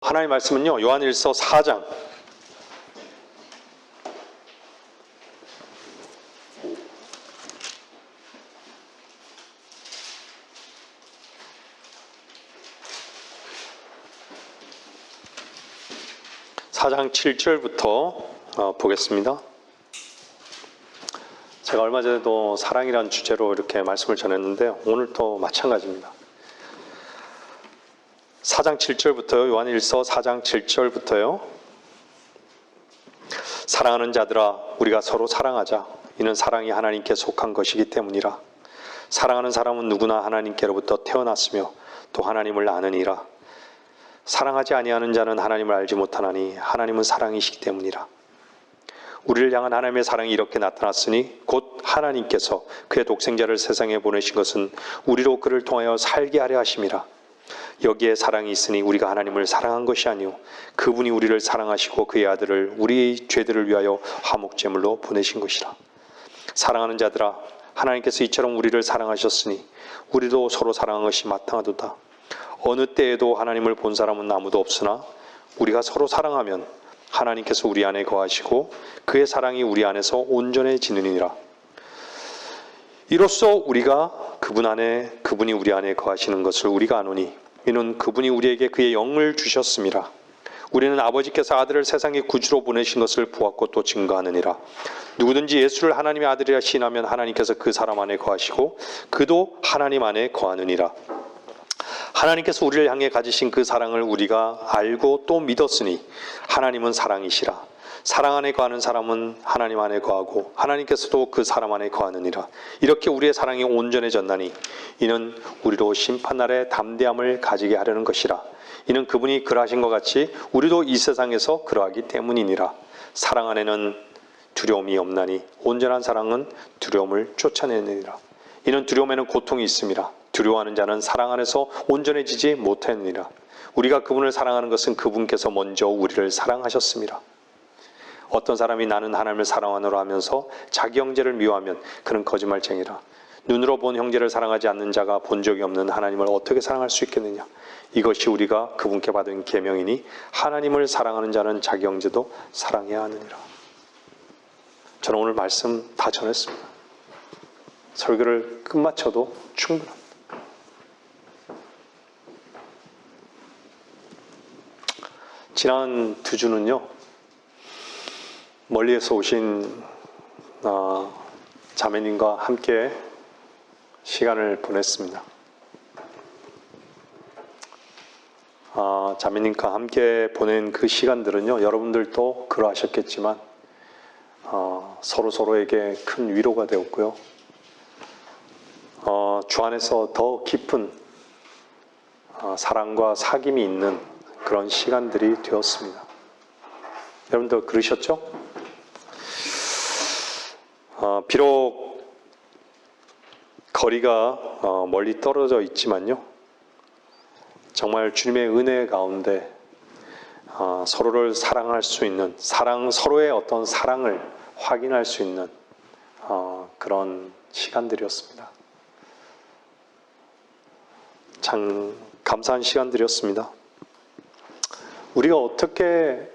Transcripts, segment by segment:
하나님의 말씀은요, 요한일서 4장 7절부터 보겠습니다. 제가 얼마 전에도 사랑이란 주제로 이렇게 말씀을 전했는데 오늘도 마찬가지입니다. 4장 7절부터요. 요한일서 4장 7절부터요. 사랑하는 자들아, 우리가 서로 사랑하자. 이는 사랑이 하나님께 속한 것이기 때문이라. 사랑하는 사람은 누구나 하나님께로부터 태어났으며 또 하나님을 아느니라. 사랑하지 아니하는 자는 하나님을 알지 못하나니 하나님은 사랑이시기 때문이라. 우리를 향한 하나님의 사랑이 이렇게 나타났으니 곧 하나님께서 그의 독생자를 세상에 보내신 것은 우리로 그를 통하여 살게 하려 하심이라. 여기에 사랑이 있으니 우리가 하나님을 사랑한 것이 아니요 그분이 우리를 사랑하시고 그의 아들을 우리의 죄들을 위하여 화목제물로 보내신 것이라. 사랑하는 자들아, 하나님께서 이처럼 우리를 사랑하셨으니 우리도 서로 사랑한 것이 마땅하도다. 어느 때에도 하나님을 본 사람은 아무도 없으나 우리가 서로 사랑하면 하나님께서 우리 안에 거하시고 그의 사랑이 우리 안에서 온전해지느니라. 이로써 우리가 그분 안에, 그분이 우리 안에 거하시는 것을 우리가 아노니 이는 그분이 우리에게 그의 영을 주셨음이라. 우리는 아버지께서 아들을 세상에 구주로 보내신 것을 보았고 또 증거하느니라. 누구든지 예수를 하나님의 아들이라 시인하면 하나님께서 그 사람 안에 거하시고 그도 하나님 안에 거하느니라. 하나님께서 우리를 향해 가지신 그 사랑을 우리가 알고 또 믿었으니 하나님은 사랑이시라. 사랑 안에 거하는 사람은 하나님 안에 거하고 하나님께서도 그 사람 안에 거하느니라. 이렇게 우리의 사랑이 온전해졌나니 이는 우리로 심판날에 담대함을 가지게 하려는 것이라. 이는 그분이 그러하신 것 같이 우리도 이 세상에서 그러하기 때문이니라. 사랑 안에는 두려움이 없나니 온전한 사랑은 두려움을 쫓아내느니라. 이는 두려움에는 고통이 있음이라. 두려워하는 자는 사랑 안에서 온전해지지 못하느니라. 우리가 그분을 사랑하는 것은 그분께서 먼저 우리를 사랑하셨음이라. 어떤 사람이 나는 하나님을 사랑하노라 하면서 자기 형제를 미워하면 그는 거짓말쟁이라. 눈으로 본 형제를 사랑하지 않는 자가 본 적이 없는 하나님을 어떻게 사랑할 수 있겠느냐. 이것이 우리가 그분께 받은 계명이니 하나님을 사랑하는 자는 자기 형제도 사랑해야 하느니라. 저는 오늘 말씀 다 전했습니다. 설교를 끝마쳐도 충분합니다. 지난 2주는요. 멀리에서 오신 자매님과 함께 시간을 보냈습니다. 자매님과 함께 보낸 그 시간들은요, 여러분들도 그러하셨겠지만 서로에게 큰 위로가 되었고요. 주 안에서 더 깊은 사랑과 사귐이 있는 그런 시간들이 되었습니다. 여러분들 그러셨죠? 비록 거리가 멀리 떨어져 있지만요, 정말 주님의 은혜 가운데 서로를 사랑할 수 있는, 서로의 어떤 사랑을 확인할 수 있는 그런 시간들이었습니다. 참 감사한 시간들이었습니다. 우리가 어떻게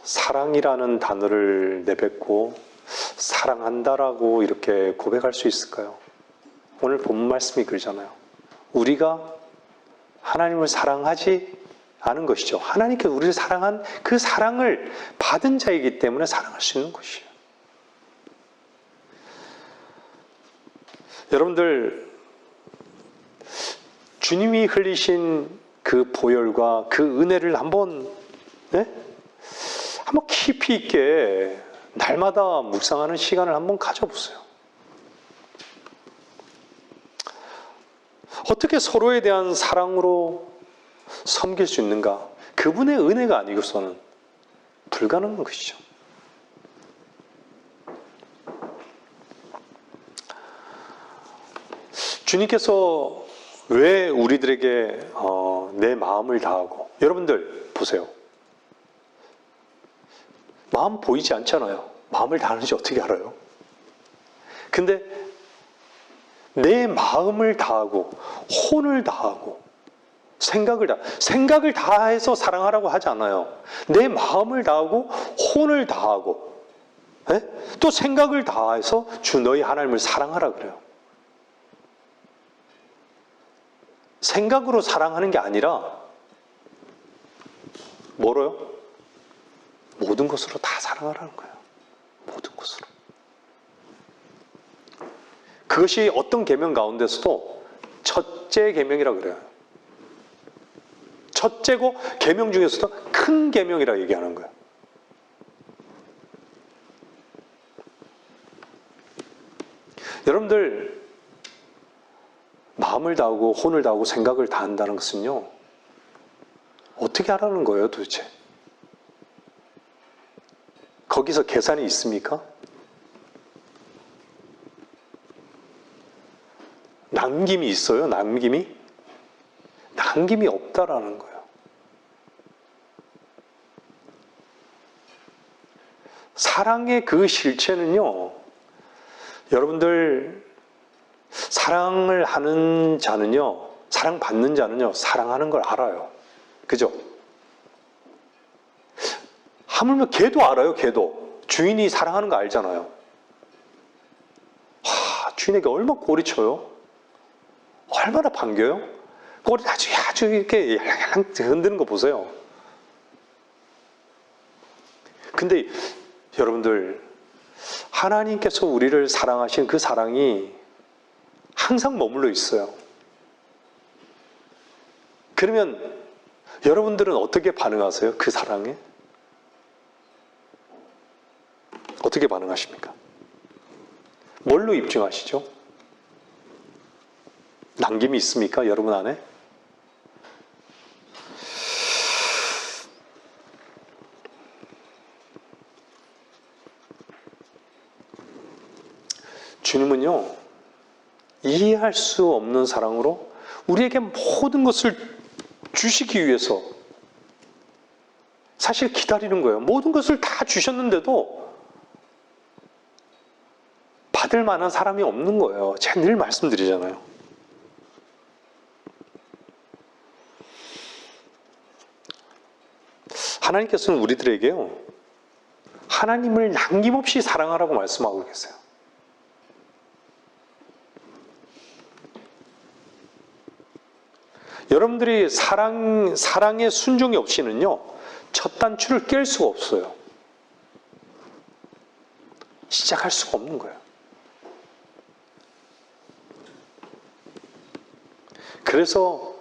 사랑이라는 단어를 내뱉고 사랑한다라고 이렇게 고백할 수 있을까요? 오늘 본문 말씀이 그러잖아요. 우리가 하나님을 사랑하지 않은 것이죠. 하나님께서 우리를 사랑한 그 사랑을 받은 자이기 때문에 사랑할 수 있는 것이에요. 여러분들, 주님이 흘리신 그 보혈과 그 은혜를 한번 깊이 있게 날마다 묵상하는 시간을 한번 가져보세요. 어떻게 서로에 대한 사랑으로 섬길 수 있는가? 그분의 은혜가 아니고서는 불가능한 것이죠. 주님께서 왜 우리들에게 내 마음을 다하고, 여러분들 보세요. 마음 보이지 않잖아요. 마음을 다하는지 어떻게 알아요? 근데 내 마음을 다하고 혼을 다하고 생각을 다해서 사랑하라고 하지 않아요. 내 마음을 다하고 혼을 다하고 또 생각을 다해서 주 너희 하나님을 사랑하라 그래요. 생각으로 사랑하는 게 아니라 뭐로요? 모든 것으로 다 사랑하라는 거예요. 모든 것으로. 그것이 어떤 계명 가운데서도 첫째 계명이라 그래요. 첫째고 계명 중에서도 큰 계명이라 얘기하는 거예요. 여러분들 마음을 다하고 혼을 다하고 생각을 다한다는 것은요, 어떻게 하라는 거예요 도대체? 거기서 계산이 있습니까? 남김이 있어요? 남김이? 남김이 없다라는 거예요. 사랑의 그 실체는요, 여러분들 사랑을 하는 자는요, 사랑받는 자는요, 사랑하는 걸 알아요. 그죠? 하물며 개도 알아요, 개도. 주인이 사랑하는 거 알잖아요. 주인에게 얼마나 꼬리쳐요? 얼마나 반겨요? 꼬리 아주 이렇게 얄랑얄랑 흔드는 거 보세요. 근데 여러분들, 하나님께서 우리를 사랑하신 그 사랑이 항상 머물러 있어요. 그러면 여러분들은 어떻게 반응하세요? 그 사랑에? 어떻게 반응하십니까? 뭘로 입증하시죠? 남김이 있습니까? 여러분 안에? 주님은요, 이해할 수 없는 사랑으로 우리에게 모든 것을 주시기 위해서 사실 기다리는 거예요. 모든 것을 다 주셨는데도 받을 만한 사람이 없는 거예요. 제가 늘 말씀드리잖아요. 하나님께서는 우리들에게요, 하나님을 남김없이 사랑하라고 말씀하고 계세요. 여러분들이 사랑의 순종이 없이는요, 첫 단추를 깰 수가 없어요. 시작할 수가 없는 거예요. 그래서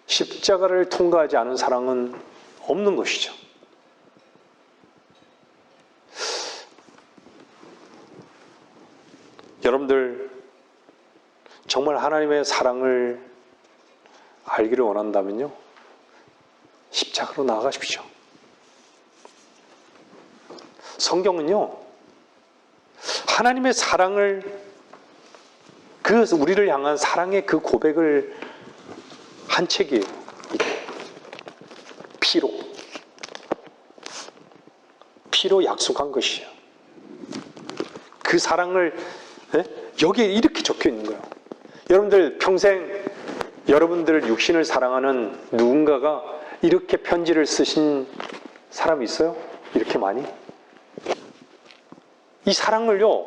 십자가를 통과하지 않은 사랑은 없는 것이죠. 여러분들 정말 하나님의 사랑을 알기를 원한다면요, 십자가로 나아가십시오. 성경은요, 하나님의 사랑을, 우리를 향한 사랑의 그 고백을 한 책이에요. 피로 약속한 것이에요. 그 사랑을 여기에 이렇게 적혀 있는 거예요. 여러분들 평생 여러분들 육신을 사랑하는 누군가가 이렇게 편지를 쓰신 사람이 있어요? 이렇게 많이? 이 사랑을요,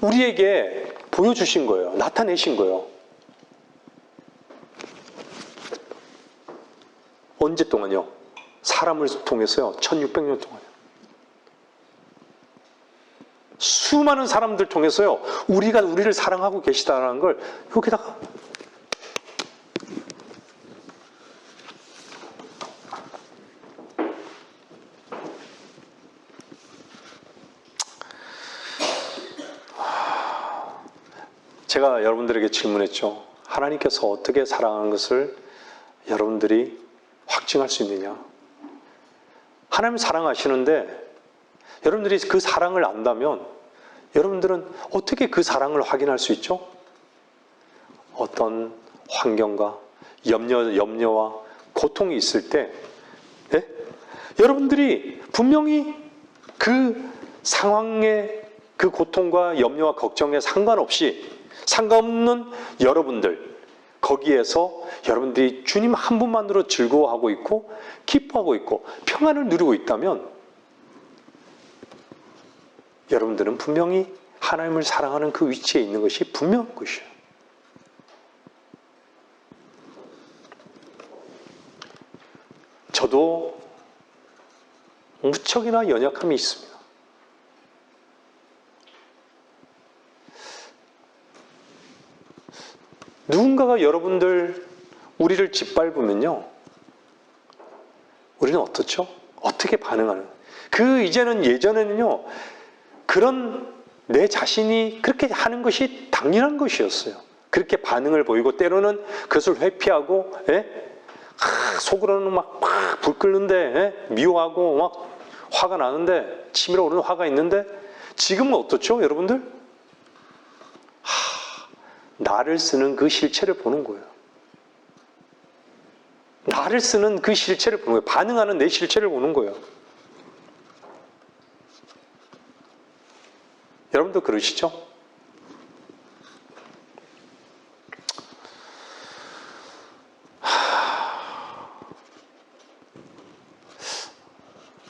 우리에게 보여주신 거예요. 나타내신 거예요. 언제 동안요? 사람을 통해서요. 1600년 동안요. 수많은 사람들 통해서요, 우리가 우리를 사랑하고 계시다는 걸 여기다가 제가 여러분들에게 질문했죠. 하나님께서 어떻게 사랑하는 것을 여러분들이 확증할 수 있느냐? 하나님 사랑하시는데 여러분들이 그 사랑을 안다면 여러분들은 어떻게 그 사랑을 확인할 수 있죠? 어떤 환경과 염려와 고통이 있을 때 여러분들이 분명히 그 상황의 그 고통과 염려와 걱정에 상관없는 여러분들, 거기에서 여러분들이 주님 한 분만으로 즐거워하고 있고 기뻐하고 있고 평안을 누리고 있다면 여러분들은 분명히 하나님을 사랑하는 그 위치에 있는 것이 분명한 것이에요. 저도 무척이나 연약함이 있습니다. 누군가가 여러분들 우리를 짓밟으면요, 우리는 어떻죠? 어떻게 반응하는? 이제는 예전에는요, 그런 내 자신이 그렇게 하는 것이 당연한 것이었어요. 그렇게 반응을 보이고 때로는 그것을 회피하고, 속으로는 막 불 끄는데, 미워하고 막 화가 나는데, 치밀어 오르는 화가 있는데, 지금은 어떻죠, 여러분들? 나를 쓰는 그 실체를 보는 거예요. 나를 쓰는 그 실체를 보는 거예요. 반응하는 내 실체를 보는 거예요. 여러분도 그러시죠?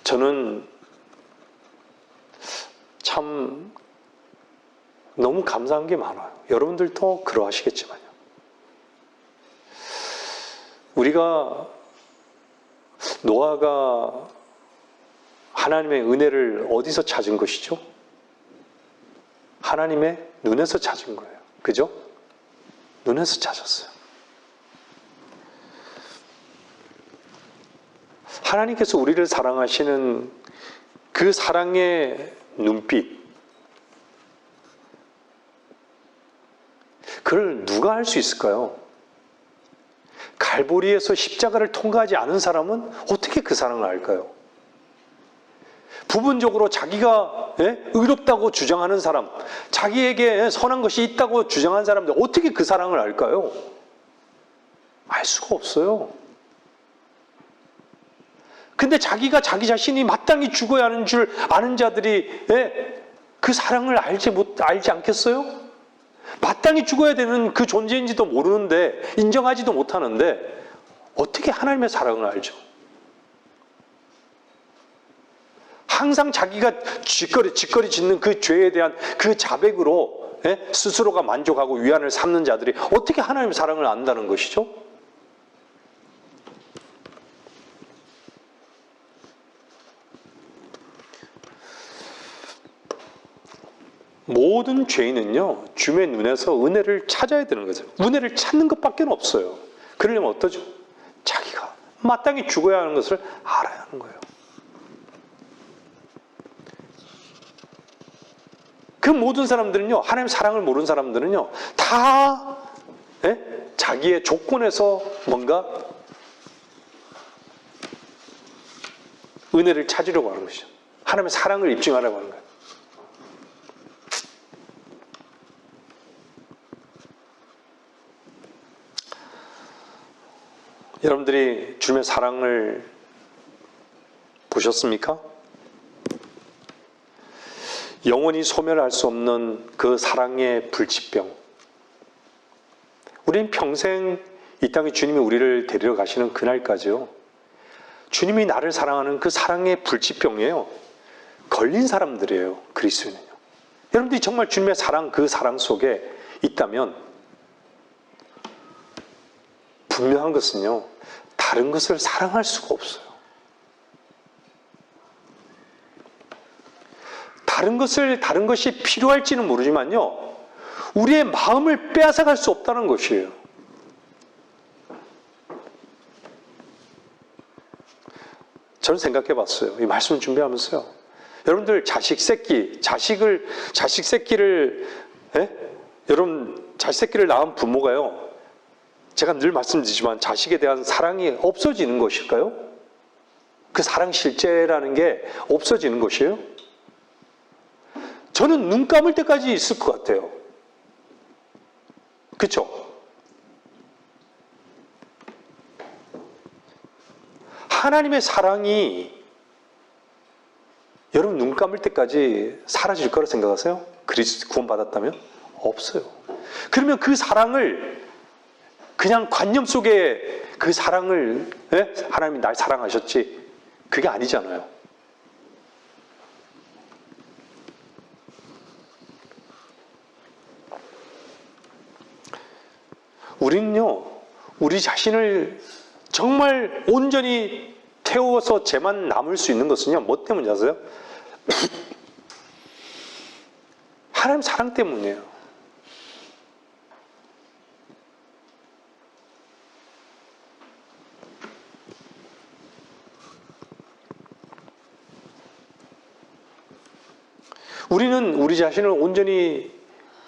저는 참 너무 감사한 게 많아요. 여러분들도 그러하시겠지만요. 우리가 노아가 하나님의 은혜를 어디서 찾은 것이죠? 하나님의 눈에서 찾은 거예요. 그죠? 눈에서 찾았어요. 하나님께서 우리를 사랑하시는 그 사랑의 눈빛, 그걸 누가 알 수 있을까요? 갈보리에서 십자가를 통과하지 않은 사람은 어떻게 그 사랑을 알까요? 부분적으로 자기가 의롭다고 주장하는 사람, 자기에게 선한 것이 있다고 주장하는 사람들 어떻게 그 사랑을 알까요? 알 수가 없어요. 근데 자기가 자기 자신이 마땅히 죽어야 하는 줄 아는 자들이 그 사랑을 알지 않겠어요? 마땅히 죽어야 되는 그 존재인지도 모르는데, 인정하지도 못하는데 어떻게 하나님의 사랑을 알죠? 항상 자기가 짓거리 짓는 그 죄에 대한 그 자백으로 스스로가 만족하고 위안을 삼는 자들이 어떻게 하나님의 사랑을 안다는 것이죠? 모든 죄인은요, 주의 눈에서 은혜를 찾아야 되는 거죠. 은혜를 찾는 것밖에 없어요. 그러려면 어떠죠? 자기가 마땅히 죽어야 하는 것을 알아야 하는 거예요. 그 모든 사람들은요, 하나님 사랑을 모르는 사람들은요, 다 자기의 조건에서 뭔가 은혜를 찾으려고 하는 것이죠. 하나님의 사랑을 입증하려고 하는 거예요. 여러분들이 주님의 사랑을 보셨습니까? 영원히 소멸할 수 없는 그 사랑의 불치병. 우리는 평생 이 땅에 주님이 우리를 데리러 가시는 그날까지요, 주님이 나를 사랑하는 그 사랑의 불치병이에요. 걸린 사람들이에요, 그리스도인은요. 여러분들이 정말 주님의 사랑, 그 사랑 속에 있다면 분명한 것은요, 다른 것을 사랑할 수가 없어요. 다른 것이 필요할지는 모르지만요, 우리의 마음을 빼앗아갈 수 없다는 것이에요. 저는 생각해 봤어요. 이 말씀 준비하면서요. 여러분들 자식 새끼를 낳은 부모가요, 제가 늘 말씀드리지만 자식에 대한 사랑이 없어지는 것일까요? 그 사랑 실제라는 게 없어지는 것이에요? 저는 눈 감을 때까지 있을 것 같아요. 그렇죠? 하나님의 사랑이 여러분 눈 감을 때까지 사라질 거라 생각하세요? 그리스도 구원받았다면? 없어요. 그러면 그 그냥 관념 속에 그 사랑을, 예? 하나님이 날 사랑하셨지, 그게 아니잖아요. 우리는요, 우리 자신을 정말 온전히 태워서 죄만 남을 수 있는 것은요, 뭐 때문인지 아세요? 하나님 사랑 때문이에요. 우리는 우리 자신을 온전히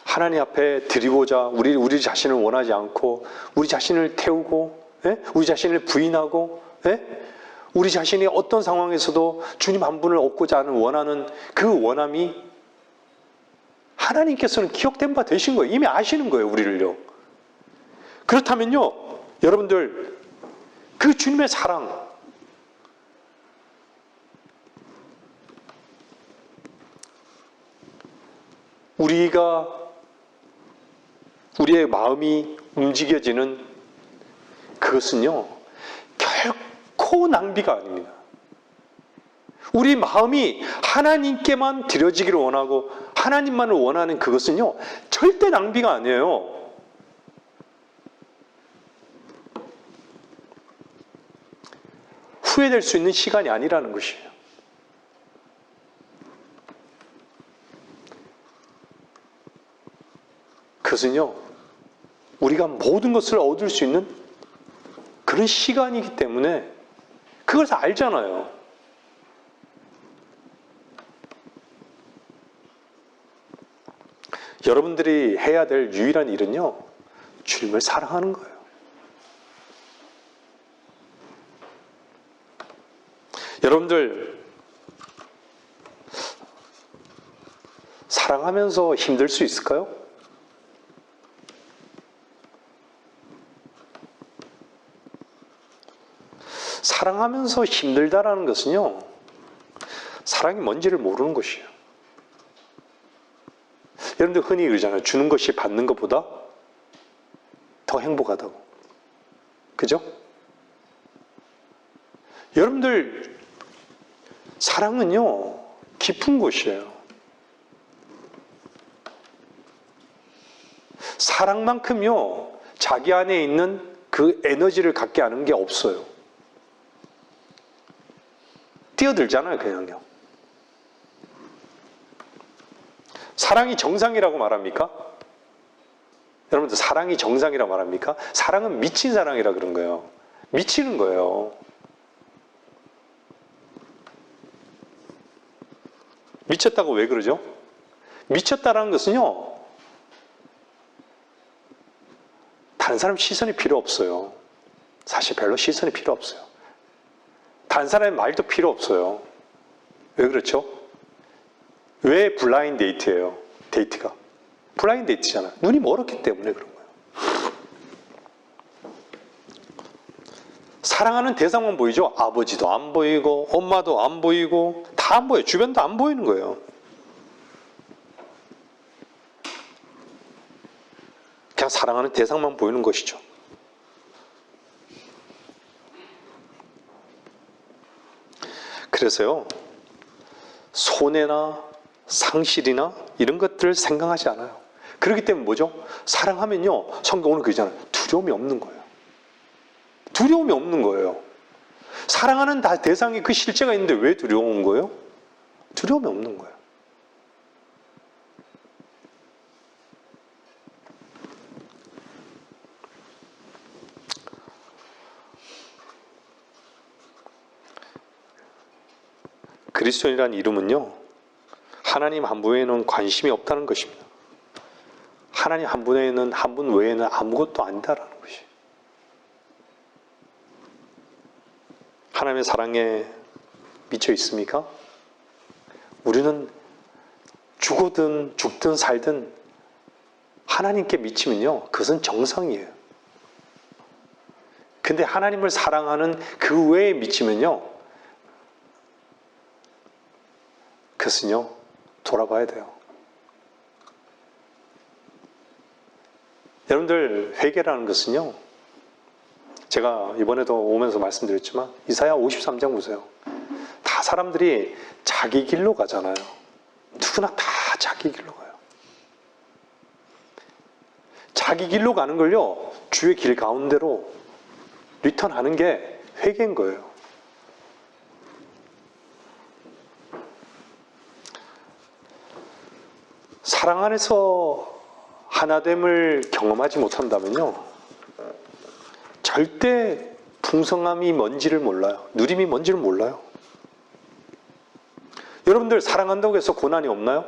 하나님 앞에 드리고자 우리 자신을 원하지 않고 우리 자신을 태우고, 예? 우리 자신을 부인하고, 예? 우리 자신이 어떤 상황에서도 주님 한 분을 얻고자 하는 원하는 그 원함이 하나님께서는 기억된 바 되신 거예요. 이미 아시는 거예요, 우리를요. 그렇다면요, 여러분들, 그 주님의 사랑, 우리의 마음이 움직여지는 그것은요, 결코 낭비가 아닙니다. 우리 마음이 하나님께만 드려지기를 원하고 하나님만을 원하는 그것은요, 절대 낭비가 아니에요. 후회될 수 있는 시간이 아니라는 것이에요. 그것은요, 우리가 모든 것을 얻을 수 있는 그런 시간이기 때문에 그걸 다 알잖아요. 여러분들이 해야 될 유일한 일은요, 주님을 사랑하는 거예요. 여러분들, 사랑하면서 힘들 수 있을까요? 사랑하면서 힘들다라는 것은요, 사랑이 뭔지를 모르는 것이에요. 여러분들 흔히 그러잖아요. 주는 것이 받는 것보다 더 행복하다고. 그죠? 여러분들, 사랑은요, 깊은 곳이에요. 사랑만큼요, 자기 안에 있는 그 에너지를 갖게 하는 게 없어요. 뛰어들잖아요, 그냥요. 사랑이 정상이라고 말합니까? 여러분들, 사랑이 정상이라고 말합니까? 사랑은 미친 사랑이라 그런 거예요. 미치는 거예요. 미쳤다고 왜 그러죠? 미쳤다라는 것은요, 다른 사람 시선이 필요 없어요. 사실 별로 시선이 필요 없어요. 다른 사람의 말도 필요 없어요. 왜 그렇죠? 왜 블라인드 데이트예요? 데이트가. 블라인드 데이트잖아요. 눈이 멀었기 때문에 그런 거예요. 사랑하는 대상만 보이죠? 아버지도 안 보이고 엄마도 안 보이고 다 안 보여요. 주변도 안 보이는 거예요. 그냥 사랑하는 대상만 보이는 것이죠. 그래서요, 손해나 상실이나 이런 것들을 생각하지 않아요. 그렇기 때문에 뭐죠? 사랑하면요, 성경 오늘 그러잖아요. 두려움이 없는 거예요. 두려움이 없는 거예요. 사랑하는 대상이 그 실제가 있는데 왜 두려운 거예요? 두려움이 없는 거예요. 그리스도인이라는 이름은요, 하나님 한 분에는 관심이 없다는 것입니다. 하나님 한 분에는, 한 분 외에는 아무것도 아니다라는 것이. 하나님의 사랑에 미쳐 있습니까? 우리는 죽든 살든 하나님께 미치면요, 그것은 정상이에요. 근데 하나님을 사랑하는 그 외에 미치면요, 그것은요, 돌아봐야 돼요. 여러분들, 회개라는 것은요, 제가 이번에도 오면서 말씀드렸지만 이사야 53장 보세요. 다 사람들이 자기 길로 가잖아요. 누구나 다 자기 길로 가요. 자기 길로 가는 걸요, 주의 길 가운데로 리턴하는 게 회개인 거예요. 사랑 안에서 하나됨을 경험하지 못한다면요, 절대 풍성함이 뭔지를 몰라요. 누림이 뭔지를 몰라요. 여러분들 사랑한다고 해서 고난이 없나요?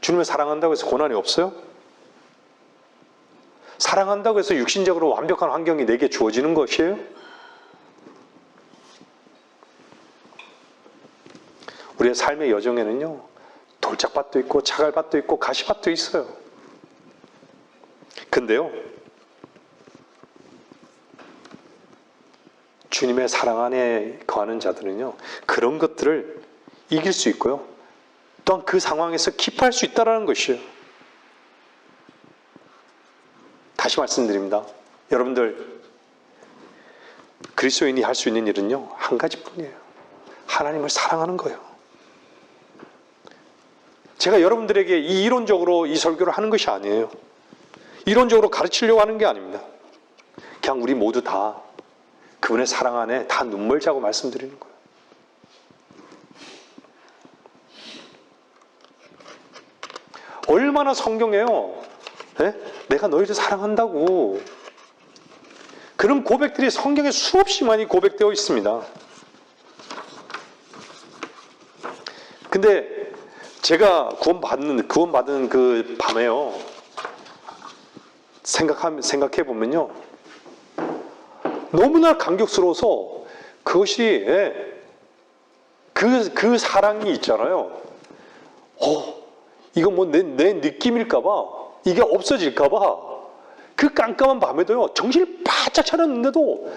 주님을 사랑한다고 해서 고난이 없어요? 사랑한다고 해서 육신적으로 완벽한 환경이 내게 주어지는 것이에요? 우리의 삶의 여정에는요, 돌짝밭도 있고 자갈밭도 있고 가시밭도 있어요. 근데요, 주님의 사랑 안에 거하는 자들은요, 그런 것들을 이길 수 있고요, 또한 그 상황에서 기뻐할 수 있다는 것이에요. 다시 말씀드립니다. 여러분들, 그리스도인이 할 수 있는 일은요, 한 가지뿐이에요. 하나님을 사랑하는 거예요. 제가 여러분들에게 이론적으로 이 설교를 하는 것이 아니에요. 이론적으로 가르치려고 하는 게 아닙니다. 그냥 우리 모두 다 그분의 사랑 안에 다 눈물 자고 말씀드리는 거예요. 얼마나 성경에요, 네? 내가 너희를 사랑한다고, 그런 고백들이 성경에 수없이 많이 고백되어 있습니다. 근데 제가 구원받은 그 밤에요, 생각해 보면요, 너무나 감격스러워서 그것이, 그 사랑이 있잖아요. 이거 뭐 내 느낌일까봐, 이게 없어질까봐, 그 깜깜한 밤에도요, 정신을 바짝 차렸는데도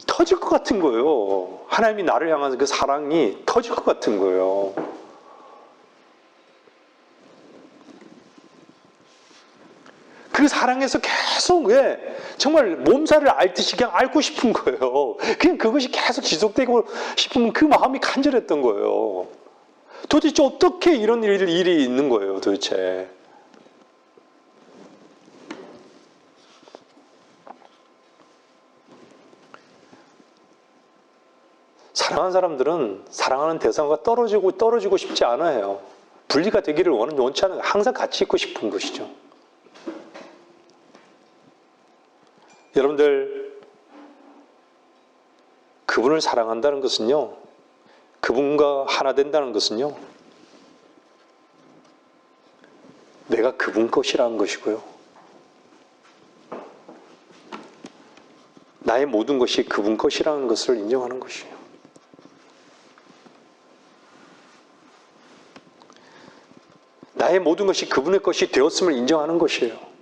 터질 것 같은 거예요. 하나님이 나를 향한 그 사랑이 터질 것 같은 거예요. 그 사랑에서 계속, 정말 몸살을 앓듯이 그냥 앓고 싶은 거예요. 그냥 그것이 계속 지속되고 싶은 그 마음이 간절했던 거예요. 도대체 어떻게 이런 일이 있는 거예요, 도대체. 사랑하는 사람들은 사랑하는 대상과 떨어지고 싶지 않아요. 분리가 되기를 원치 않아요. 항상 같이 있고 싶은 것이죠. 여러분들, 그분을 사랑한다는 것은요, 그분과 하나 된다는 것은요, 내가 그분 것이라는 것이고요, 나의 모든 것이 그분 것이라는 것을 인정하는 것이에요. 나의 모든 것이 그분의 것이 되었음을 인정하는 것이에요.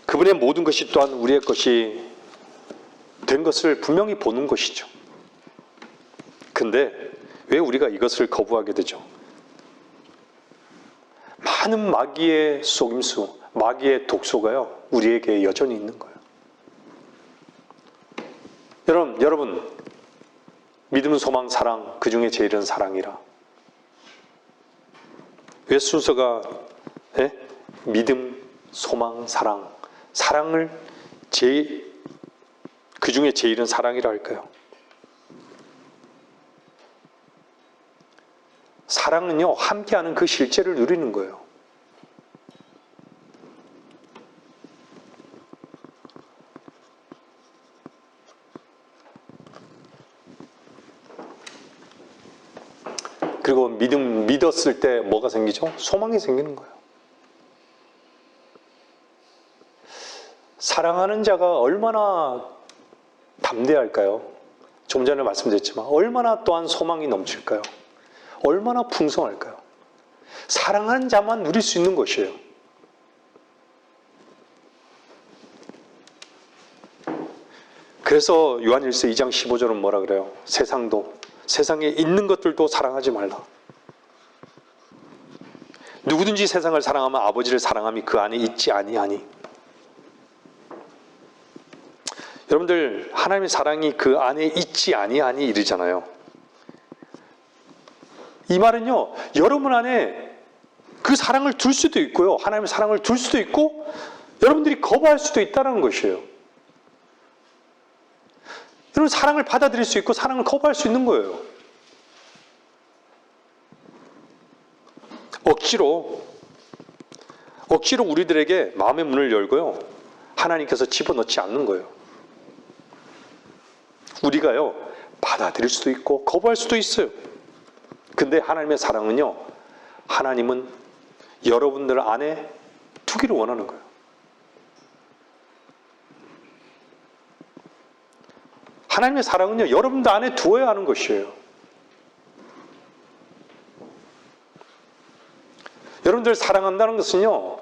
그분의 모든 것이 또한 우리의 것이 된 것을 분명히 보는 것이죠. 근데 왜 우리가 이것을 거부하게 되죠? 많은 마귀의 속임수, 마귀의 독소가요, 우리에게 여전히 있는 거예요. 여러분, 믿음, 소망, 사랑, 그 중에 제일은 사랑이라. 왜 순서가 믿음, 소망, 사랑, 사랑을 그 중에 제일은 사랑이라 할까요? 사랑은요, 함께하는 그 실제를 누리는 거예요. 그리고 믿었을 때 뭐가 생기죠? 소망이 생기는 거예요. 사랑하는 자가 얼마나 담대할까요? 좀 전에 말씀드렸지만 얼마나 또한 소망이 넘칠까요? 얼마나 풍성할까요? 사랑하는 자만 누릴 수 있는 것이에요. 그래서 요한일서 2장 15절은 뭐라 그래요? 세상에 있는 것들도 사랑하지 말라. 누구든지 세상을 사랑하면 아버지를 사랑함이 그 안에 있지 아니하니. 여러분들, 하나님의 사랑이 그 안에 있지 아니하니 이러잖아요. 이 말은요, 여러분 안에 그 사랑을 둘 수도 있고요, 하나님의 사랑을 둘 수도 있고, 여러분들이 거부할 수도 있다는 것이에요. 여러분, 사랑을 받아들일 수 있고 사랑을 거부할 수 있는 거예요. 억지로 우리들에게 마음의 문을 열고요, 하나님께서 집어넣지 않는 거예요. 우리가요, 받아들일 수도 있고 거부할 수도 있어요. 근데 하나님의 사랑은요, 하나님은 여러분들 안에 두기를 원하는 거예요. 하나님의 사랑은요, 여러분들 안에 두어야 하는 것이에요. 여러분들 사랑한다는 것은요,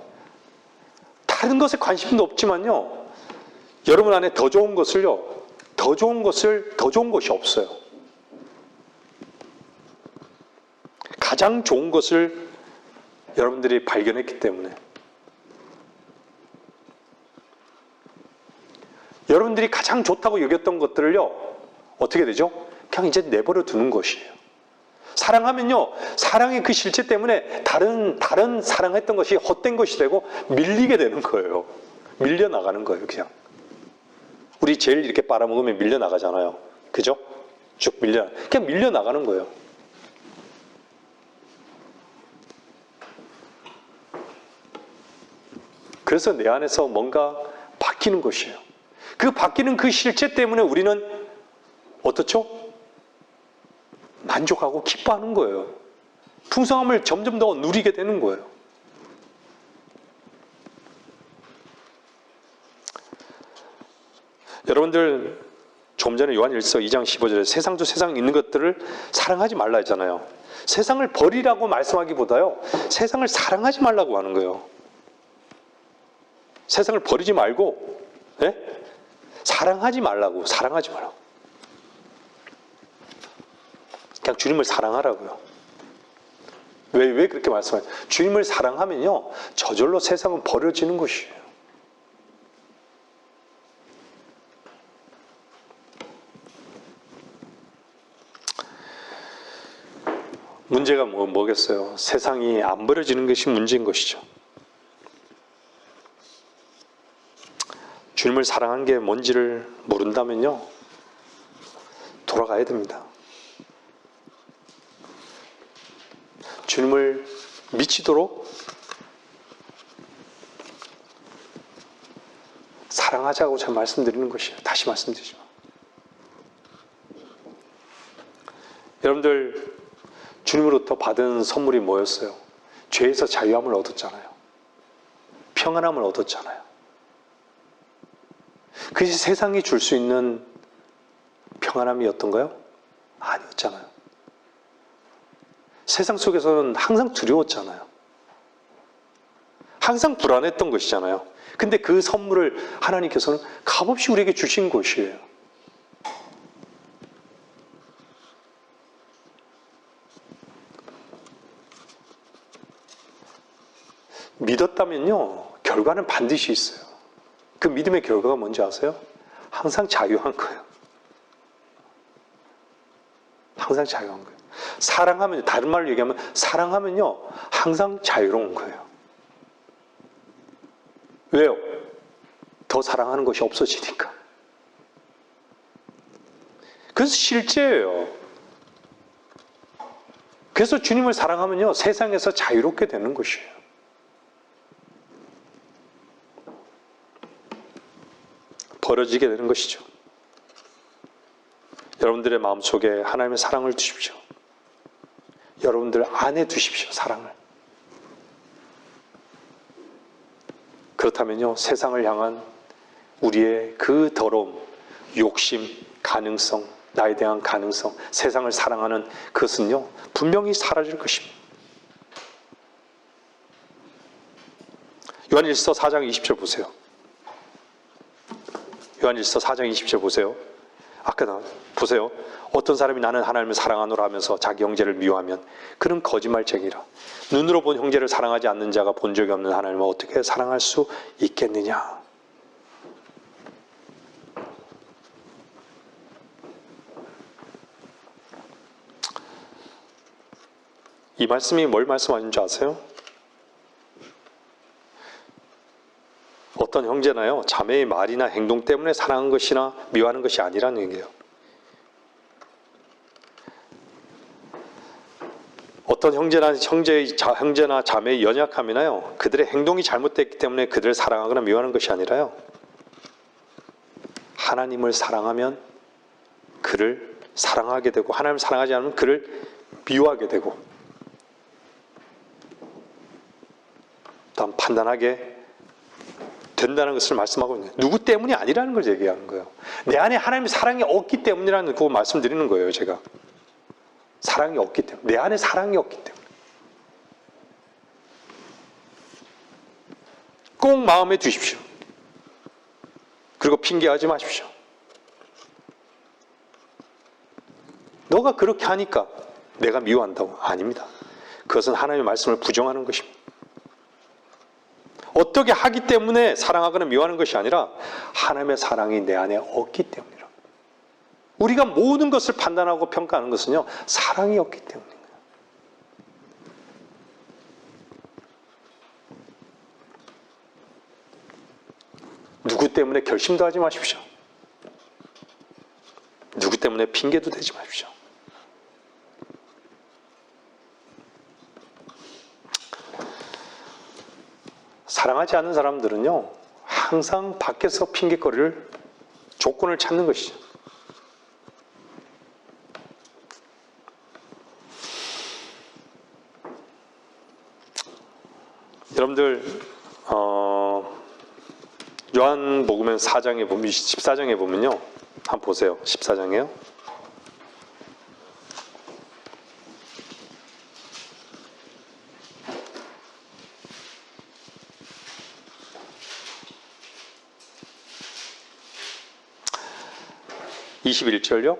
다른 것에 관심도 없지만요, 여러분 안에 더 좋은 것이 없어요. 가장 좋은 것을 여러분들이 발견했기 때문에, 여러분들이 가장 좋다고 여겼던 것들을요, 어떻게 되죠? 그냥 이제 내버려 두는 것이에요. 사랑하면요, 사랑의 그 실체 때문에 다른 사랑했던 것이 헛된 것이 되고 밀리게 되는 거예요. 밀려나가는 거예요, 그냥. 우리 제일 이렇게 빨아먹으면 밀려나가잖아요. 그죠? 쭉 그냥 밀려나가는 거예요. 그래서 내 안에서 뭔가 바뀌는 것이에요. 그 바뀌는 그 실체 때문에 우리는 어떻죠? 만족하고 기뻐하는 거예요. 풍성함을 점점 더 누리게 되는 거예요. 여러분들, 조금 전에 요한일서 2장 15절에 세상도 세상에 있는 것들을 사랑하지 말라 했잖아요. 세상을 버리라고 말씀하기보다요, 세상을 사랑하지 말라고 하는 거예요. 세상을 버리지 말고, 사랑하지 말라고. 그냥 주님을 사랑하라고요. 왜 그렇게 말씀하세요? 주님을 사랑하면요, 저절로 세상은 버려지는 것이에요. 문제가 뭐겠어요? 세상이 안 버려지는 것이 문제인 것이죠. 주님을 사랑한 게 뭔지를 모른다면요, 돌아가야 됩니다. 주님을 미치도록 사랑하자고 제가 말씀드리는 것이에요. 다시 말씀드리지만, 여러분들, 주님으로부터 받은 선물이 뭐였어요? 죄에서 자유함을 얻었잖아요. 평안함을 얻었잖아요. 그것이 세상이 줄 수 있는 평안함이었던가요? 아니었잖아요. 세상 속에서는 항상 두려웠잖아요. 항상 불안했던 것이잖아요. 근데 그 선물을 하나님께서는 값없이 우리에게 주신 것이에요. 믿었다면요, 결과는 반드시 있어요. 그 믿음의 결과가 뭔지 아세요? 항상 자유한 거예요. 항상 자유한 거예요. 사랑하면, 다른 말로 얘기하면 사랑하면요, 항상 자유로운 거예요. 왜요? 더 사랑하는 것이 없어지니까. 그래서 실제예요. 그래서 주님을 사랑하면요, 세상에서 자유롭게 되는 것이에요. 버려지게 되는 것이죠. 여러분들의 마음속에 하나님의 사랑을 두십시오. 여러분들 안에 두십시오, 사랑을. 그렇다면요, 세상을 향한 우리의 그 더러움, 욕심, 가능성, 나에 대한 가능성, 세상을 사랑하는 그것은요, 분명히 사라질 것입니다. 요한일서 4장 20절 보세요. 요한일서 4장 20절 보세요. 아까 보세요. 어떤 사람이 나는 하나님을 사랑하노라 하면서 자기 형제를 미워하면 그는 거짓말쟁이라. 눈으로 본 형제를 사랑하지 않는 자가 본 적이 없는 하나님을 어떻게 사랑할 수 있겠느냐. 이 말씀이 뭘 말씀하는 줄 아세요? 어떤 형제나요, 자매의 말이나 행동 때문에 사랑하는 것이나 미워하는 것이 아니라는 얘기예요. 어떤 형제나 자매의 연약함이나요, 그들의 행동이 잘못됐기 때문에 그들을 사랑하거나 미워하는 것이 아니라요, 하나님을 사랑하면 그를 사랑하게 되고, 하나님을 사랑하지 않으면 그를 미워하게 되고, 다음 판단하게 된다는 것을 말씀하고 있는 거예요. 누구 때문이 아니라는 걸 얘기하는 거예요. 내 안에 하나님의 사랑이 없기 때문이라는 그 말씀드리는 거예요. 제가 사랑이 없기 때문에, 내 안에 사랑이 없기 때문에. 꼭 마음에 두십시오. 그리고 핑계하지 마십시오. 너가 그렇게 하니까 내가 미워한다고? 아닙니다. 그것은 하나님의 말씀을 부정하는 것입니다. 어떻게 하기 때문에 사랑하거나 미워하는 것이 아니라 하나님의 사랑이 내 안에 없기 때문이라. 우리가 모든 것을 판단하고 평가하는 것은요, 사랑이 없기 때문인 거예요. 누구 때문에 결심도 하지 마십시오. 누구 때문에 핑계도 대지 마십시오. 사랑하지 않는 사람들은요, 항상 밖에서 핑계거리를, 조건을 찾는 것이죠. 여러분들 요한복음 4장에 보면, 14장에 보면요, 한번 보세요. 14장에요. (21절요)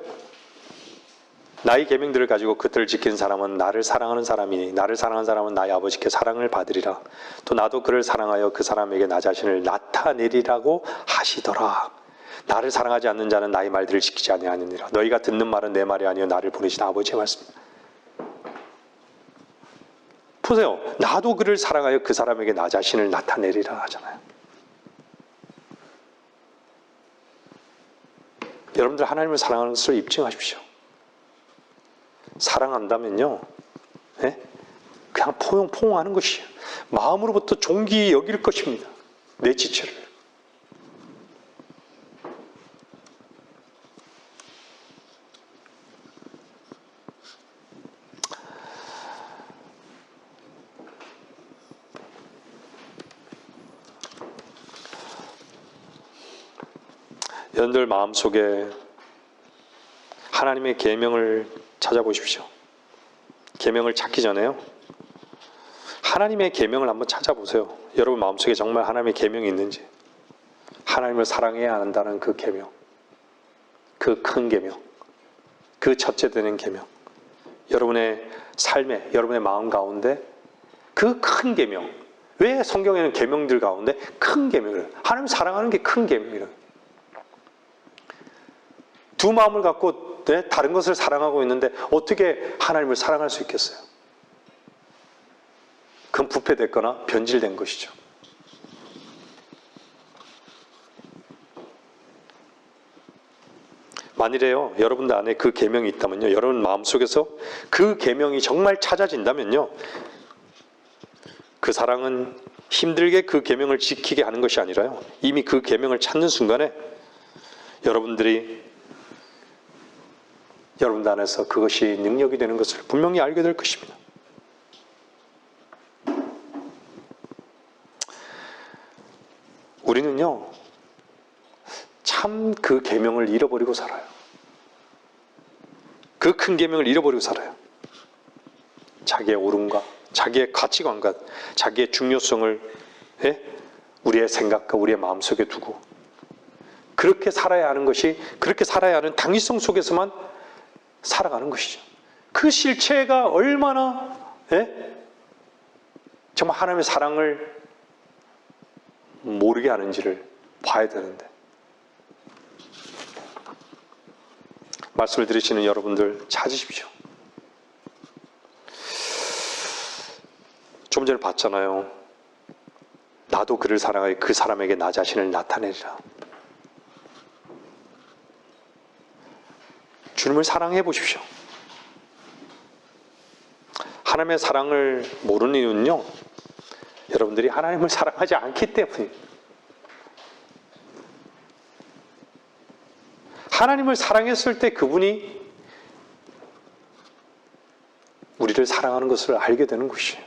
나의 계명들을 가지고 그들을 지키는 사람은 나를 사랑하는 사람이니 나를 사랑하는 사람은 나의 아버지께 사랑을 받으리라. 또 나도 그를 사랑하여 그 사람에게 나 자신을 나타내리라고 하시더라. 나를 사랑하지 않는 자는 나의 말들을 지키지 아니하느니라. 너희가 듣는 말은 내 말이 아니요 나를 보내신 아버지의 말씀이다. 보세요. 나도 그를 사랑하여 그 사람에게 나 자신을 나타내리라 하잖아요. 여러분들 하나님을 사랑하는 것을 입증하십시오. 사랑한다면요, 그냥 포용하는 것이에요. 마음으로부터 존귀히 여길 것입니다. 내 지체를. 여러분들 마음속에 하나님의 계명을 찾아보십시오. 계명을 찾기 전에요, 하나님의 계명을 한번 찾아보세요. 여러분 마음속에 정말 하나님의 계명이 있는지, 하나님을 사랑해야 한다는 그 계명, 그 큰 계명, 그 첫째 되는 계명, 여러분의 삶에, 여러분의 마음 가운데 그 큰 계명, 왜 성경에는 계명들 가운데 큰 계명을, 하나님 사랑하는 게 큰 계명이래요. 두 마음을 갖고 다른 것을 사랑하고 있는데 어떻게 하나님을 사랑할 수 있겠어요? 그건 부패됐거나 변질된 것이죠. 만일에요, 여러분들 안에 그 계명이 있다면요, 여러분 마음속에서 그 계명이 정말 찾아진다면요, 그 사랑은 힘들게 그 계명을 지키게 하는 것이 아니라요, 이미 그 계명을 찾는 순간에 여러분들 안에서 그것이 능력이 되는 것을 분명히 알게 될 것입니다. 우리는요, 참 그 계명을 잃어버리고 살아요. 그 큰 계명을 잃어버리고 살아요. 자기의 옳음과 자기의 가치관과 자기의 중요성을 우리의 생각과 우리의 마음속에 두고 그렇게 살아야 하는 것이, 그렇게 살아야 하는 당위성 속에서만 살아가는 것이죠. 그 실체가 얼마나 정말 하나님의 사랑을 모르게 하는지를 봐야 되는데, 말씀을 들으시는 여러분들 찾으십시오. 좀 전에 봤잖아요. 나도 그를 사랑하여 그 사람에게 나 자신을 나타내리라. 주님을 사랑해 보십시오. 하나님의 사랑을 모르는 이유는요, 여러분들이 하나님을 사랑하지 않기 때문입니다. 하나님을 사랑했을 때 그분이 우리를 사랑하는 것을 알게 되는 것이에요.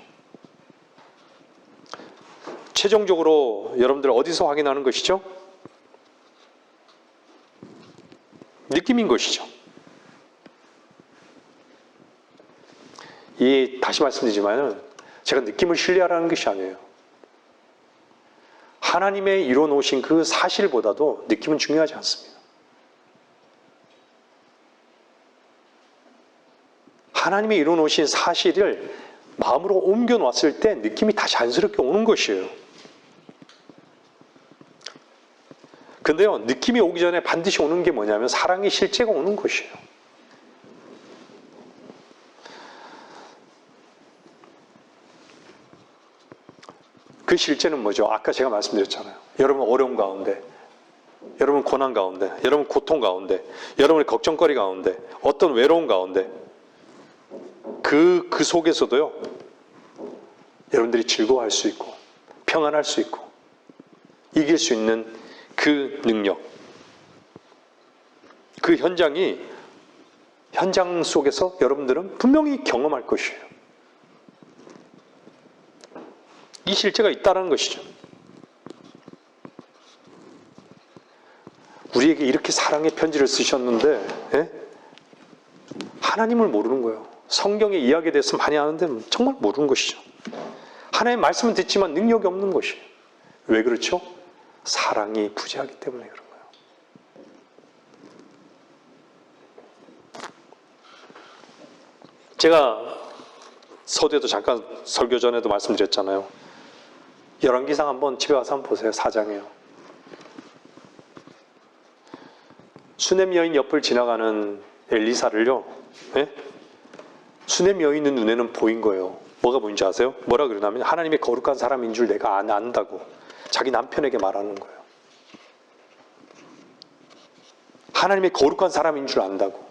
최종적으로 여러분들 어디서 확인하는 것이죠? 느낌인 것이죠. 다시 말씀드리지만 제가 느낌을 신뢰하라는 것이 아니에요. 하나님의 이뤄놓으신 그 사실보다도 느낌은 중요하지 않습니다. 하나님의 이뤄놓으신 사실을 마음으로 옮겨놨을 때 느낌이 다 자연스럽게 오는 것이에요. 근데요, 느낌이 오기 전에 반드시 오는 게 뭐냐면 사랑의 실제가 오는 것이에요. 그 실제는 뭐죠? 아까 제가 말씀드렸잖아요. 여러분 어려움 가운데, 여러분 고난 가운데, 여러분 고통 가운데, 여러분의 걱정거리 가운데, 어떤 외로움 가운데, 그 속에서도요, 여러분들이 즐거워할 수 있고, 평안할 수 있고, 이길 수 있는 그 능력, 그 현장 속에서 여러분들은 분명히 경험할 것이에요. 이 실제가 있다는 것이죠. 우리에게 이렇게 사랑의 편지를 쓰셨는데 하나님을 모르는 거예요. 성경의 이야기에 대해서 많이 아는데 정말 모르는 것이죠. 하나님의 말씀은 듣지만 능력이 없는 것이에요. 왜 그렇죠? 사랑이 부재하기 때문에 그런 거예요. 제가 서두에도 잠깐 설교 전에도 말씀드렸잖아요. 열왕기상 한번 집에 가서 한번 보세요. 4장이에요. 수넴 여인 옆을 지나가는 엘리사를요, 수넴 여인의 눈에는 보인 거예요. 뭐가 보인지 아세요? 뭐라 그러냐면 하나님의 거룩한 사람인 줄 내가 안다고 자기 남편에게 말하는 거예요. 하나님의 거룩한 사람인 줄 안다고.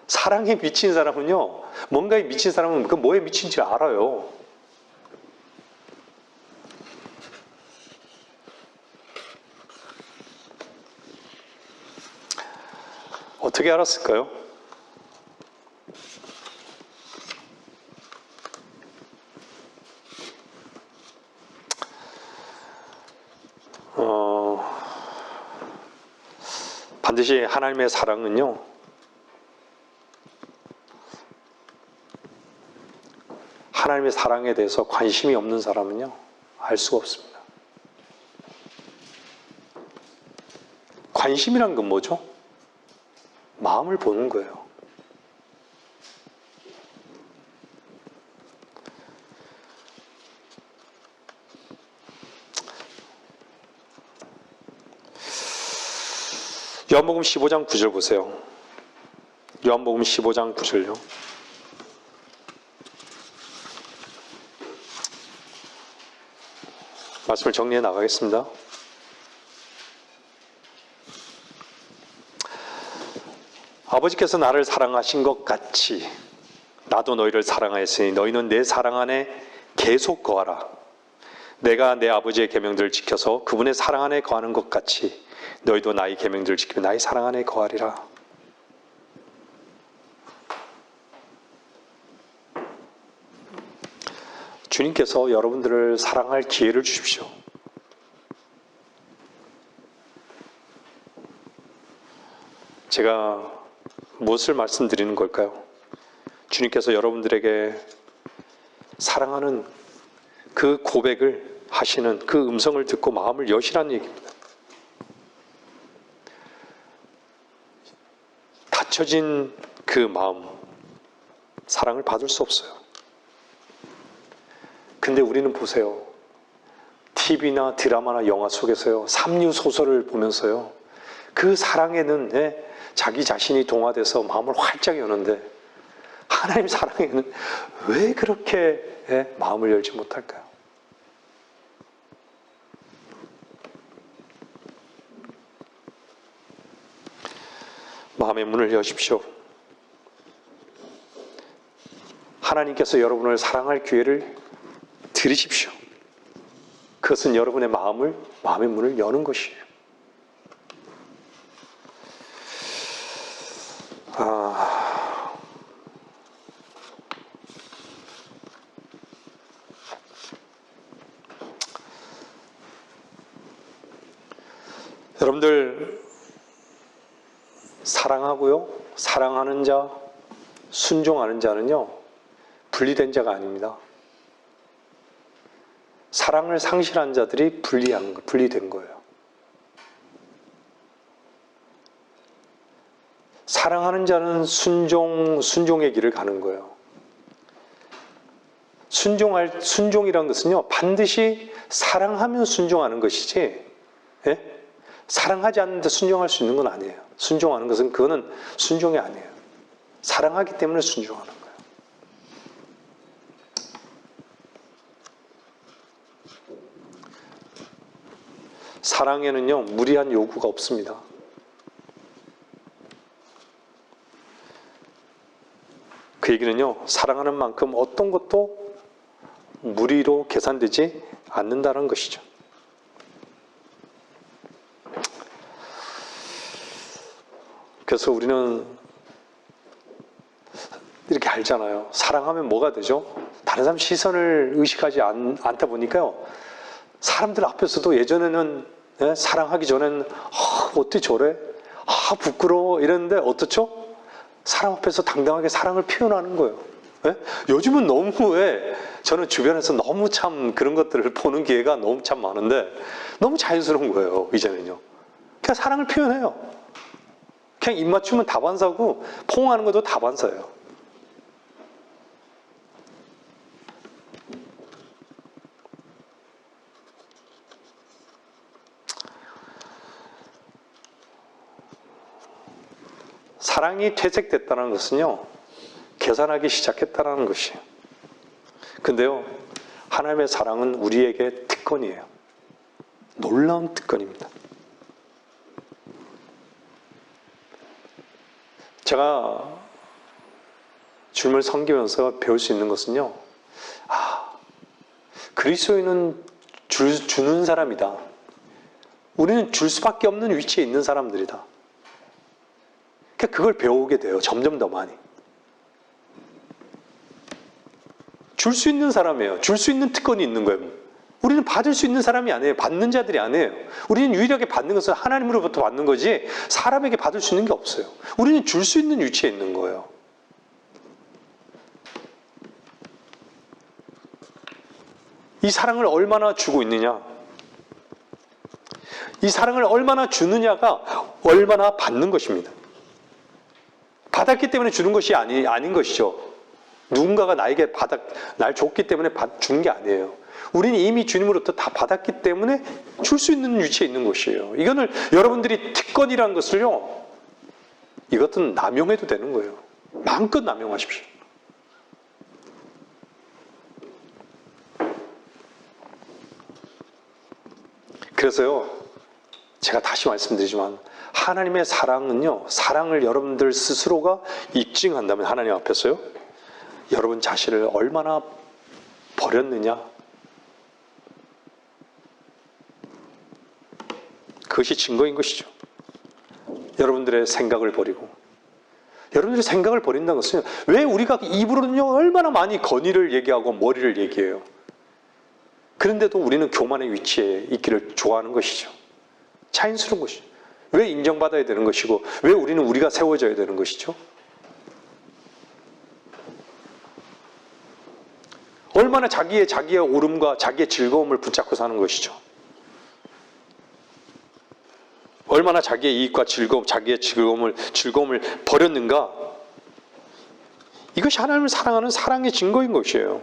사랑에 미친 사람은요, 뭔가에 미친 사람은 그 뭐에 미친지 알아요. 어떻게 알았을까요? 반드시 하나님의 사랑은요, 하나님의 사랑에 대해서 관심이 없는 사람은요, 알 수가 없습니다. 관심이란 건 뭐죠? 마음을 보는 거예요. 요한복음 15장 9절 보세요. 요한복음 15장 9절요. 말씀을 정리해 나가겠습니다. 아버지께서 나를 사랑하신 것 같이 나도 너희를 사랑하였으니 너희는 내 사랑 안에 계속 거하라. 내가 내 아버지의 계명들을 지켜서 그분의 사랑 안에 거하는 것 같이 너희도 나의 계명들을 지키며 나의 사랑 안에 거하리라. 주님께서 여러분들을 사랑할 기회를 주십시오. 제가 무엇을 말씀드리는 걸까요? 주님께서 여러분들에게 사랑하는 그 고백을 하시는 그 음성을 듣고 마음을 여시라는 얘기입니다. 갖춰진 그 마음, 사랑을 받을 수 없어요. 근데 우리는 보세요. TV나 드라마나 영화 속에서요, 삼류 소설을 보면서요, 그 사랑에는 자기 자신이 동화돼서 마음을 활짝 여는데 하나님 사랑에는 왜 그렇게 마음을 열지 못할까요? 마음의 문을 여십시오. 하나님께서 여러분을 사랑할 기회를 드리십시오. 그것은 여러분의 마음의 문을 여는 것이에요. 여러분들, 사랑하고요, 사랑하는 자, 순종하는 자는요, 분리된 자가 아닙니다. 사랑을 상실한 자들이 분리된 거예요. 사랑하는 자는 순종의 길을 가는 거예요. 순종이란 것은요, 반드시 사랑하면 순종하는 것이지, 사랑하지 않는데 순종할 수 있는 건 아니에요. 순종하는 것은 그거는 순종이 아니에요. 사랑하기 때문에 순종하는 거예요. 사랑에는요, 무리한 요구가 없습니다. 그 얘기는요, 사랑하는 만큼 어떤 것도 무리로 계산되지 않는다는 것이죠. 그래서 우리는 이렇게 알잖아요. 사랑하면 뭐가 되죠? 다른 사람 시선을 의식하지 않다 보니까요, 사람들 앞에서도 예전에는 사랑하기 전에는 어떻게 저래? 부끄러워 이랬는데 어떻죠? 사람 앞에서 당당하게 사랑을 표현하는 거예요. 요즘은 너무 저는 주변에서 너무 참 그런 것들을 보는 기회가 너무 참 많은데 너무 자연스러운 거예요. 이제는요. 그냥 사랑을 표현해요. 그냥 입 맞추면 다 반사고 포옹하는 것도 다 반사예요. 사랑이 퇴색됐다는 것은요, 계산하기 시작했다는 것이에요. 근데요, 하나님의 사랑은 우리에게 특권이에요. 놀라운 특권입니다. 제가 주님을 섬기면서 배울 수 있는 것은요, 그리스도인은 주는 사람이다. 우리는 줄 수밖에 없는 위치에 있는 사람들이다. 그걸 배우게 돼요. 점점 더 많이. 줄 수 있는 사람이에요. 줄 수 있는 특권이 있는 거예요. 우리는 받을 수 있는 사람이 아니에요. 받는 자들이 아니에요. 우리는 유일하게 받는 것은 하나님으로부터 받는 거지 사람에게 받을 수 있는 게 없어요. 우리는 줄 수 있는 위치에 있는 거예요. 이 사랑을 얼마나 주고 있느냐, 이 사랑을 얼마나 주느냐가 얼마나 받는 것입니다. 받았기 때문에 주는 것이 아닌 것이죠. 누군가가 날 줬기 때문에 주는 게 아니에요. 우리는 이미 주님으로부터 다 받았기 때문에 줄 수 있는 위치에 있는 것이에요. 이거는 여러분들이 특권이라는 것을요, 이것은 남용해도 되는 거예요. 마음껏 남용하십시오. 그래서요, 제가 다시 말씀드리지만 하나님의 사랑은요, 사랑을 여러분들 스스로가 입증한다면 하나님 앞에서요, 여러분 자신을 얼마나 버렸느냐, 그것이 증거인 것이죠. 여러분들의 생각을 버리고, 여러분들의 생각을 버린다는 것은 왜 우리가 입으로는요 얼마나 많이 건의를 얘기하고 머리를 얘기해요. 그런데도 우리는 교만의 위치에 있기를 좋아하는 것이죠. 자연스러운 것이죠. 왜 인정받아야 되는 것이고 왜 우리는 우리가 세워져야 되는 것이죠. 얼마나 자기의 오름과 자기의 즐거움을 붙잡고 사는 것이죠. 얼마나 자기의 이익과 자기의 즐거움을 버렸는가? 이것이 하나님을 사랑하는 사랑의 증거인 것이에요.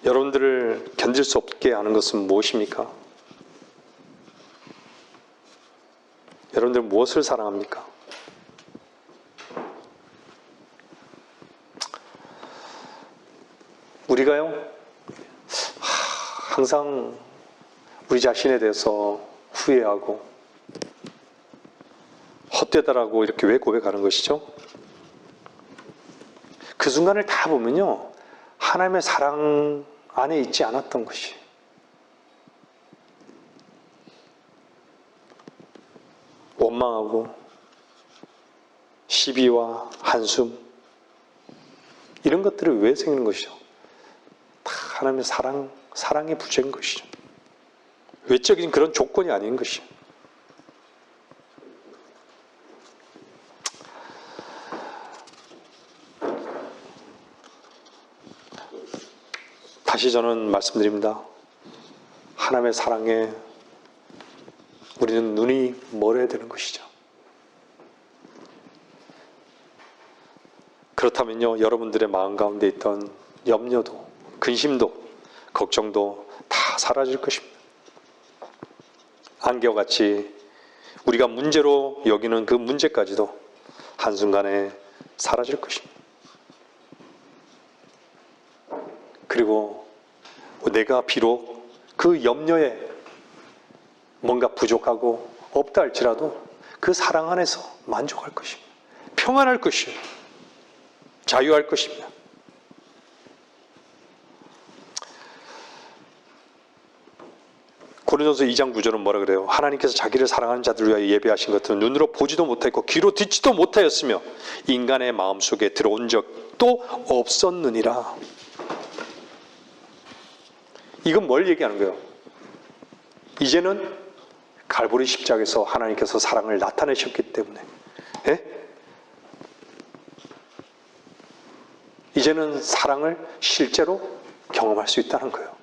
여러분들을 견딜 수 없게 하는 것은 무엇입니까? 여러분들 무엇을 사랑합니까? 우리가요, 항상 우리 자신에 대해서 후회하고 헛되다라고 이렇게 왜 고백하는 것이죠? 그 순간을 다 보면요, 하나님의 사랑 안에 있지 않았던 것이, 원망하고 시비와 한숨 이런 것들이 왜 생기는 것이죠? 다 하나님의 사랑의 부재인 것이죠. 외적인 그런 조건이 아닌 것이죠. 다시 저는 말씀드립니다. 하나님의 사랑에 우리는 눈이 멀어야 되는 것이죠. 그렇다면요, 여러분들의 마음 가운데 있던 염려도, 근심도, 걱정도 다 사라질 것입니다. 안개와 같이 우리가 문제로 여기는 그 문제까지도 한순간에 사라질 것입니다. 그리고 내가 비록 그 염려에 뭔가 부족하고 없다 할지라도 그 사랑 안에서 만족할 것입니다. 평안할 것입니다. 자유할 것입니다. 고린도서 2장 9절은 뭐라 그래요? 하나님께서 자기를 사랑하는 자들을 위하여 예배하신 것들은 눈으로 보지도 못했고 귀로 듣지도 못하였으며 인간의 마음속에 들어온 적도 없었느니라. 이건 뭘 얘기하는 거예요? 이제는 갈보리 십자가에서 하나님께서 사랑을 나타내셨기 때문에, 이제는 사랑을 실제로 경험할 수 있다는 거예요.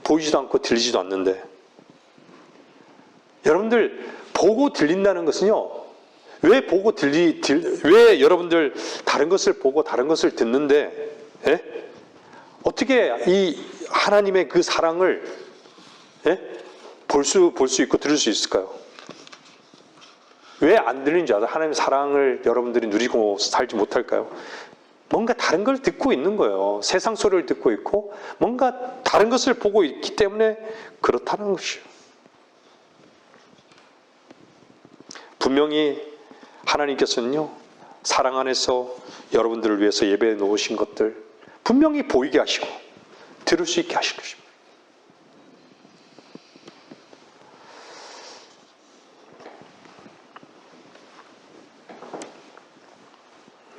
보이지도 않고 들리지도 않는데, 여러분들 보고 들린다는 것은요, 왜 여러분들 다른 것을 보고 다른 것을 듣는데, 어떻게 이 하나님의 그 사랑을 볼 수 있고 들을 수 있을까요? 왜 안 들리는 줄 알아요? 하나님의 사랑을 여러분들이 누리고 살지 못할까요? 뭔가 다른 걸 듣고 있는 거예요. 세상 소리를 듣고 있고 뭔가 다른 것을 보고 있기 때문에 그렇다는 것이에요. 분명히 하나님께서는요, 사랑 안에서 여러분들을 위해서 예배해 놓으신 것들 분명히 보이게 하시고 들을 수 있게 하실 것입니다.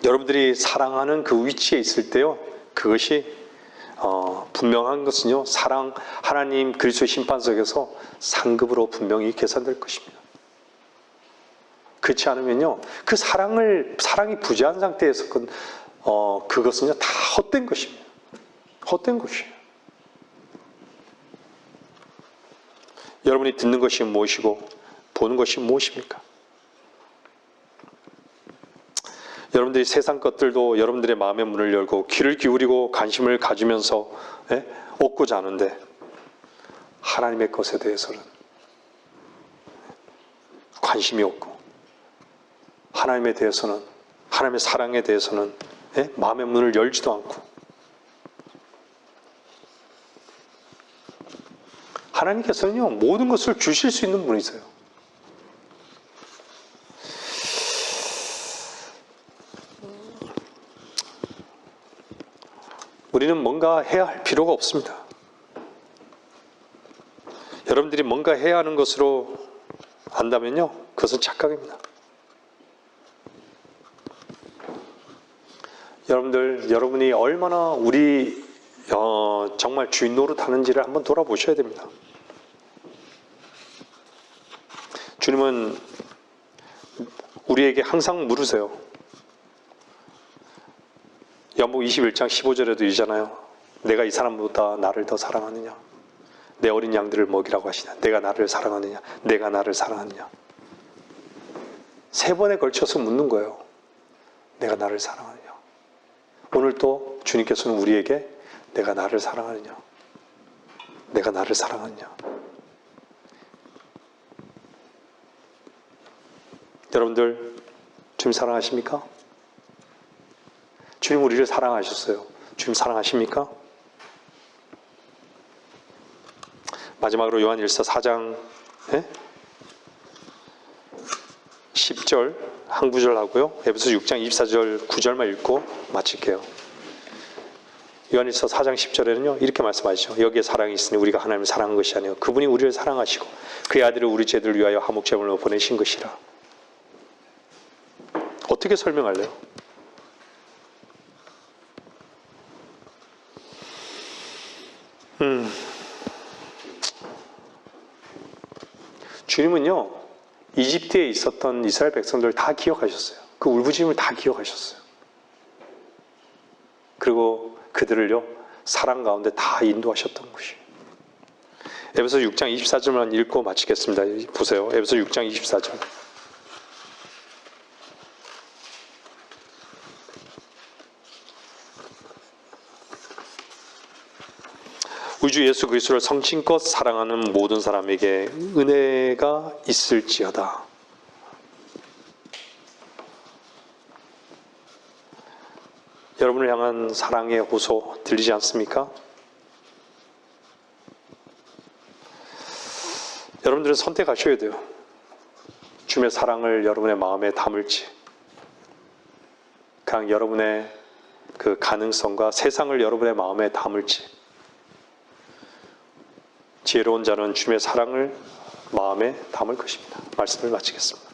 여러분들이 사랑하는 그 위치에 있을 때요, 그것이 분명한 것은요, 하나님 그리스도의 심판석에서 상급으로 분명히 계산될 것입니다. 그렇지 않으면요, 그 사랑이 부재한 상태에서 그것은요 다 헛된 것입니다. 헛된 것이에요. 여러분이 듣는 것이 무엇이고 보는 것이 무엇입니까? 여러분들이 세상 것들도 여러분들의 마음의 문을 열고 귀를 기울이고 관심을 가지면서 얻고자 하는데, 하나님의 것에 대해서는 관심이 없고, 하나님에 대해서는, 하나님의 사랑에 대해서는 마음의 문을 열지도 않고, 하나님께서는요 모든 것을 주실 수 있는 분이세요. 우리는 뭔가 해야 할 필요가 없습니다. 여러분들이 뭔가 해야 하는 것으로 안다면요, 그것은 착각입니다. 여러분이 얼마나 정말 주인 노릇하는지를 한번 돌아보셔야 됩니다. 주님은 우리에게 항상 물으세요. 연복 21장 15절에도 이잖아요. 내가 이 사람보다 나를 더 사랑하느냐? 내 어린 양들을 먹이라고 하시냐? 내가 나를 사랑하느냐? 내가 나를 사랑하느냐? 3번에 걸쳐서 묻는 거예요. 내가 나를 사랑하느냐? 오늘 또 주님께서는 우리에게 내가 나를 사랑하느냐? 내가 나를 사랑하느냐? 여러분들 주님 사랑하십니까? 주님 우리를 사랑하셨어요. 주님 사랑하십니까? 마지막으로 요한일서 4장 10절 한 구절 하고요. 에베소 6장 24절 9절만 읽고 마칠게요. 요한일서 4장 10절에는요. 이렇게 말씀하시죠. 여기에 사랑이 있으니 우리가 하나님을 사랑한 것이 아니요 그분이 우리를 사랑하시고 그의 아들을 우리 죄들을 위하여 화목제물로 보내신 것이라. 어떻게 설명할래요? 주님은요, 이집트에 있었던 이스라엘 백성들 다 기억하셨어요. 그 울부짖음을 다 기억하셨어요. 그리고 그들을요, 사랑 가운데 다 인도하셨던 것이에요. 에베소 6장 24절만 읽고 마치겠습니다. 보세요. 에베소 6장 24절. 우리 주 예수 그리스도를 성심껏 사랑하는 모든 사람에게 은혜가 있을지어다. 여러분을 향한 사랑의 호소 들리지 않습니까? 여러분들은 선택하셔야 돼요. 주님의 사랑을 여러분의 마음에 담을지, 그냥 여러분의 그 가능성과 세상을 여러분의 마음에 담을지. 지혜로운 자는 주님의 사랑을 마음에 담을 것입니다. 말씀을 마치겠습니다.